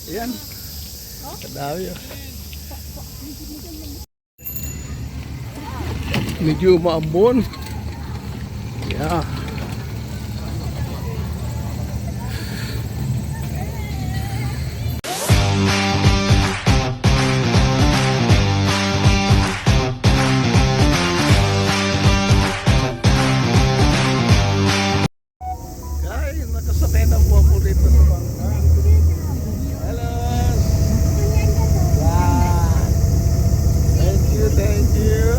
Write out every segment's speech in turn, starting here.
Ayan. Kadami oh. Medyo maambon. Yeah. Guys, nakasakay na po ako dito sa bangka. Hello. Yan. Thank you.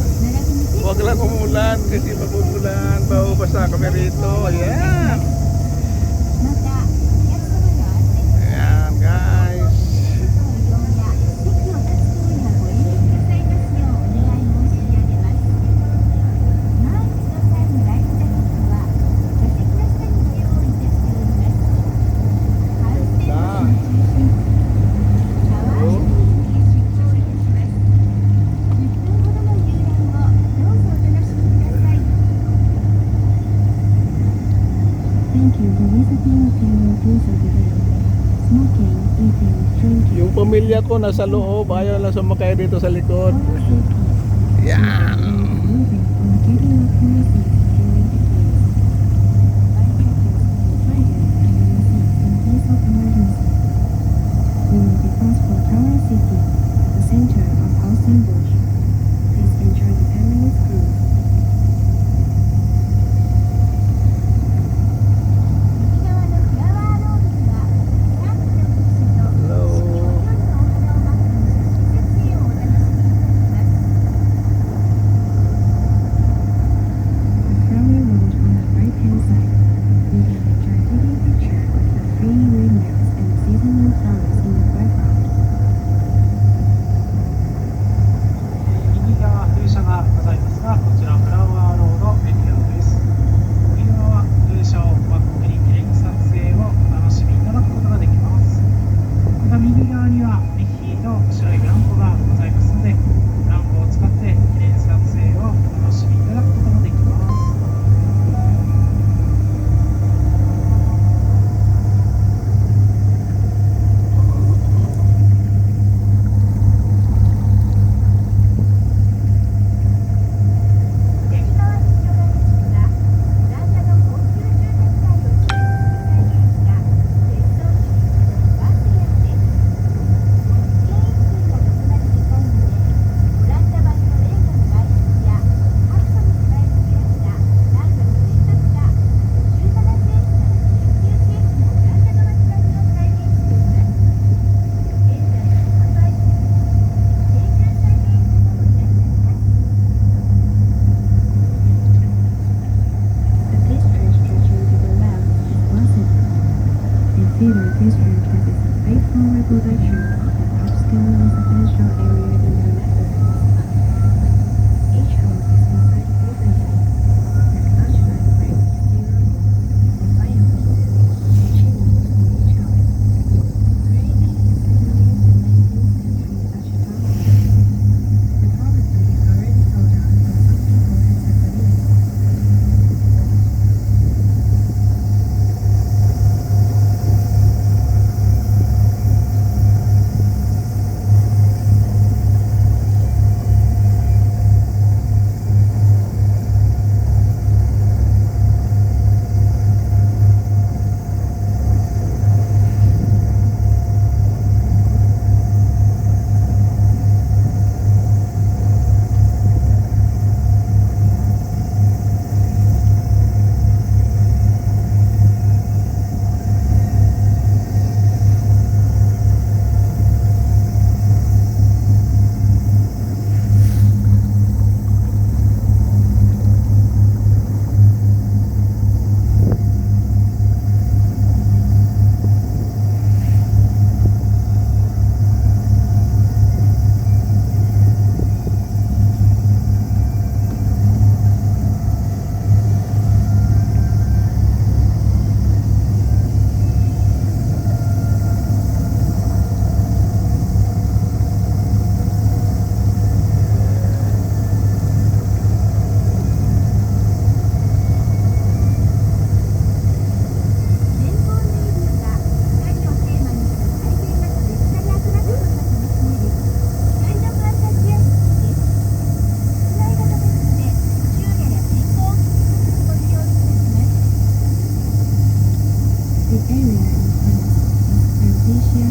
Huwag lang umulan kasi magugulan. Basa kami rito. Ayan. Ayan guys. Yung pamilya ko nasa loob, ayaw lang sumakay dito sa likod. Yan.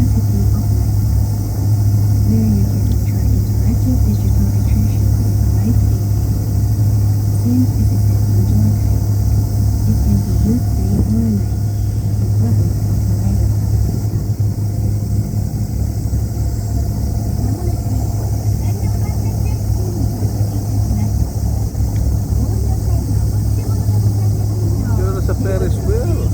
City of Light, where you can enjoy interactive digital attraction with a light theme. Since it is an indoor type, it can be used day or night, regardless of the weather. 'Yun na sa Ferris wheel.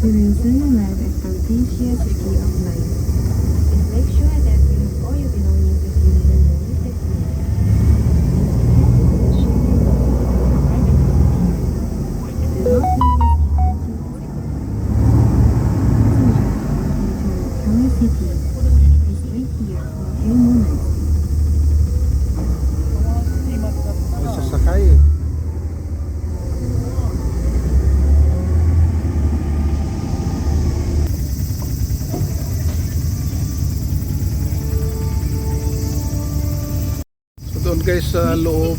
We will soon arrive at Fantasia City of Light. Please make sure that you have all your belongings with you when you leave the city. Do not leave your seat until Tower City. Please wait here for a few moments. May sasakay. So doon guys sa loob,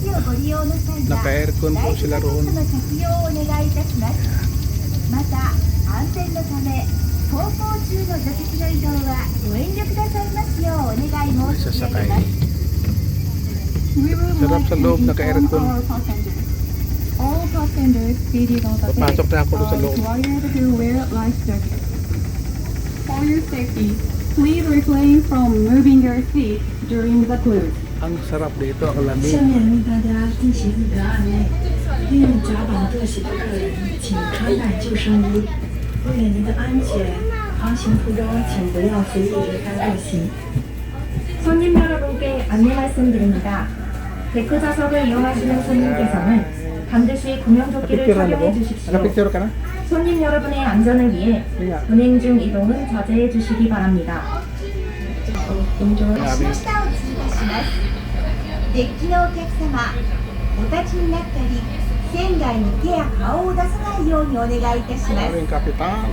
naka-aircon po sila roon. また安全のため走行中の座席の移動はご遠慮くださいますようお願い May 申し上げ sasakay. ます。 Sarap sa loob, naka-aircon. All passengers seated on the deck Papasok na ako doon sa are loob. required to wear life jackets. For your safety, please refrain from moving your seat during the cruise. Ang sarap dito, ang 下 lamig. 面为大家进行一个安慰，利用甲板特许的客人，请穿戴救生衣。为了您的安全，航行途中请不要随意离开座席。 손님 여러분께 안내 말씀드립니다. 데크 좌석을 이용하시는 손님께서는 반드시 구명조끼를 Picture na 착용해 mo? 주십시오. Naka-picture ka na? 손님 여러분의 안전을 위해 Kaya. 운행 중 이동은 자제해 주시기 바랍니다. Enjoy. 下を通過します。デッキのお客様、お立ちになったり、船外に手や顔を出さないようにお願いいたします。 Aming kapitan.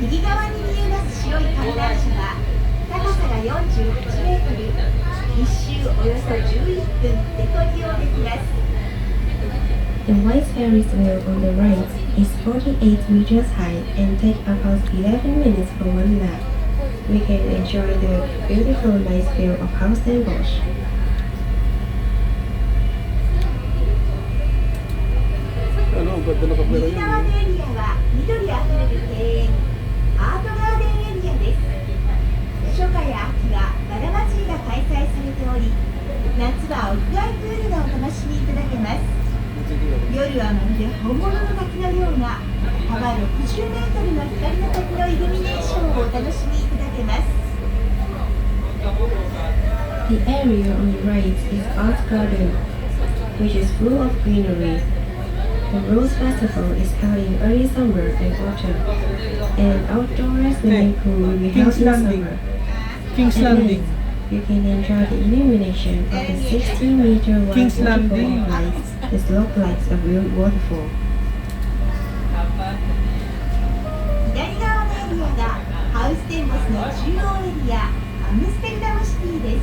右側に見えます白い観覧車は高さが48メートル、一周およそ11分でご利用できます。 The white Ferris wheel on the right is 48 meters high and take about 11 minutes for one lap. We can enjoy the beautiful night view of Haus den Bosch. 'Ano, ang ganda na kapira 右側 yun. のエリアは緑あふれる庭園、アートガーデンエリアです。初夏や秋はバラ祭りが開催されており、夏は屋外プールがお楽しみいただけます。夜はまるで本物の滝のような幅60メートルの光の滝のイルミネーションをお楽しみいただけます。 The area on the right is Art Garden, which is full of greenery. The Rose Festival is held in early summer and autumn, and an outdoor swimming pool will be held in summer. King's At Landing. night, you can enjoy the illumination of the 60-meter wide King's waterfall Landing. of lights that look like a real waterfall. 左側のエリアがハウステンボスの中央エリア、アムステルダムシティです。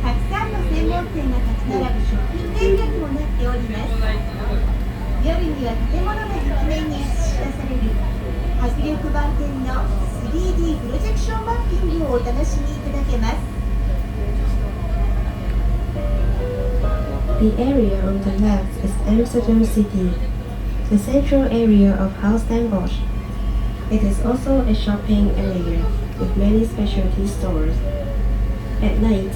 たくさんの専門店が立ち並ぶショッピングエリアにもなっております。夜には建物の壁面に映し出される迫力満点の 3D プロジェクションマッピングをお楽しみいただけます。 The area on the left is Amsterdam City, the central area of Haus den Bosch. It is also a shopping area with many specialty stores. At night,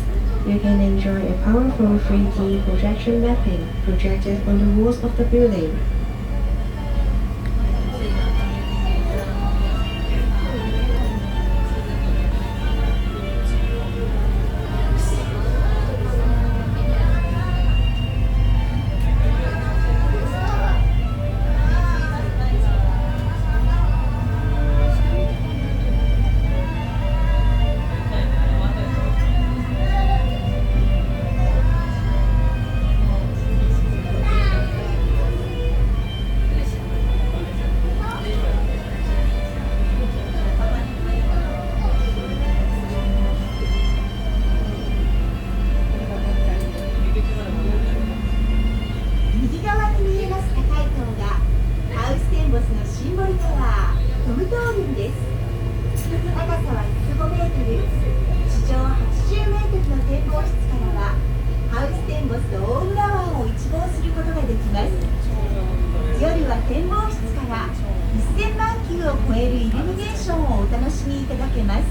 you can enjoy a powerful 3D projection mapping projected on the walls of the building. 地上80メートルの展望室からはハウステンボスと大浦湾を一望することができます。夜は展望室から1000万球を超えるイルミネーションをお楽しみいただけます。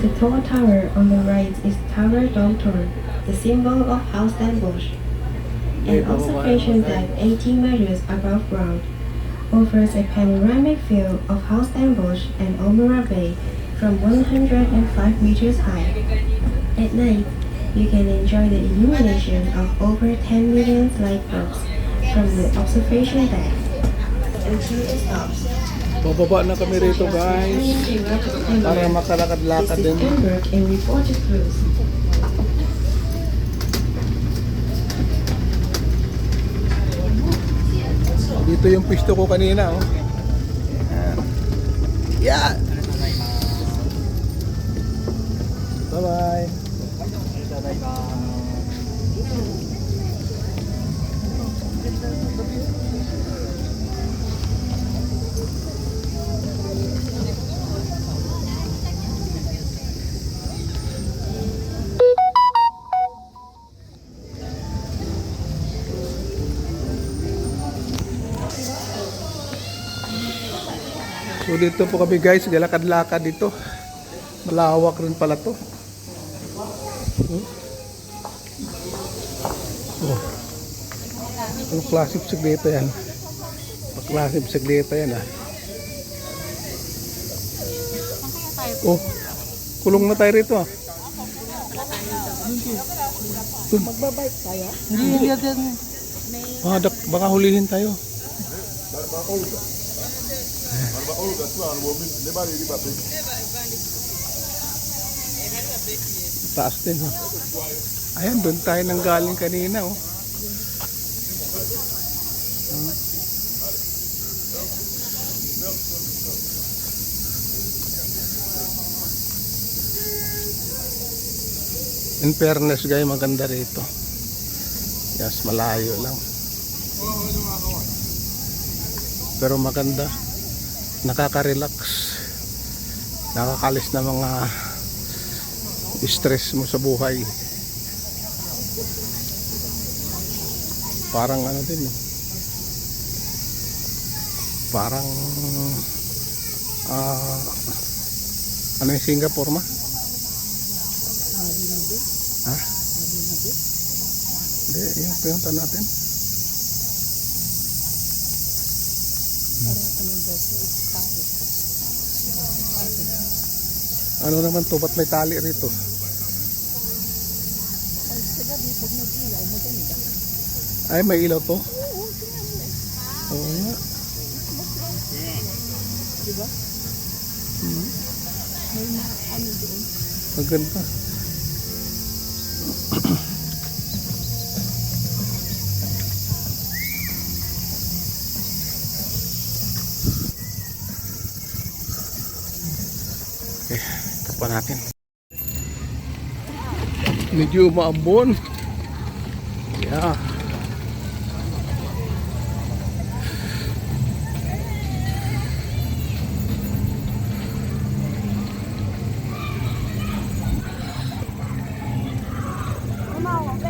The tall tower on the right is Tower Domtor, the symbol of Haus den Bosch. An observation deck 80 meters above ground offers a panoramic view of Haus den Bosch and Omura Bay from 105 meters high. At night, you can enjoy the illumination of over 10 million light bulbs from the observation deck. Until it stops. Bababa na kami rito guys. Para makalakad-lakad This is din. Hamburg and reported cruise. Dito yung pisto ko kanina oh. Ayan. Yeah. Bye-bye. So dito po kami guys, galakad-lakad dito. Malawak rin pala to. Oh. Ang klase bisikleta yan. Ang klase bisikleta yan ah. Oh, kulong na tayo rito ah. Magbabike tayo? Hindi yan. Baka hulihin tayo. Taas din ha. Ayan, doon tayo nang galing kanina oh. In fairness guys, maganda rito. Yes, malayo lang. Pero maganda. Nakaka-relax. Nakakalis na mga stress mo sa buhay. Parang ano din. Parang ano yung Singapore ma? Ha? Hindi, yung pinunta natin. Ano naman to? Ba't may tali rito? Ay, may ilaw to? Oo nga. Diba? May ano doon. Maganda. Okay, tapan natin. Medyo maambon. Yeah.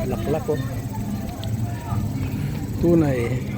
Laklak oh. Tunay.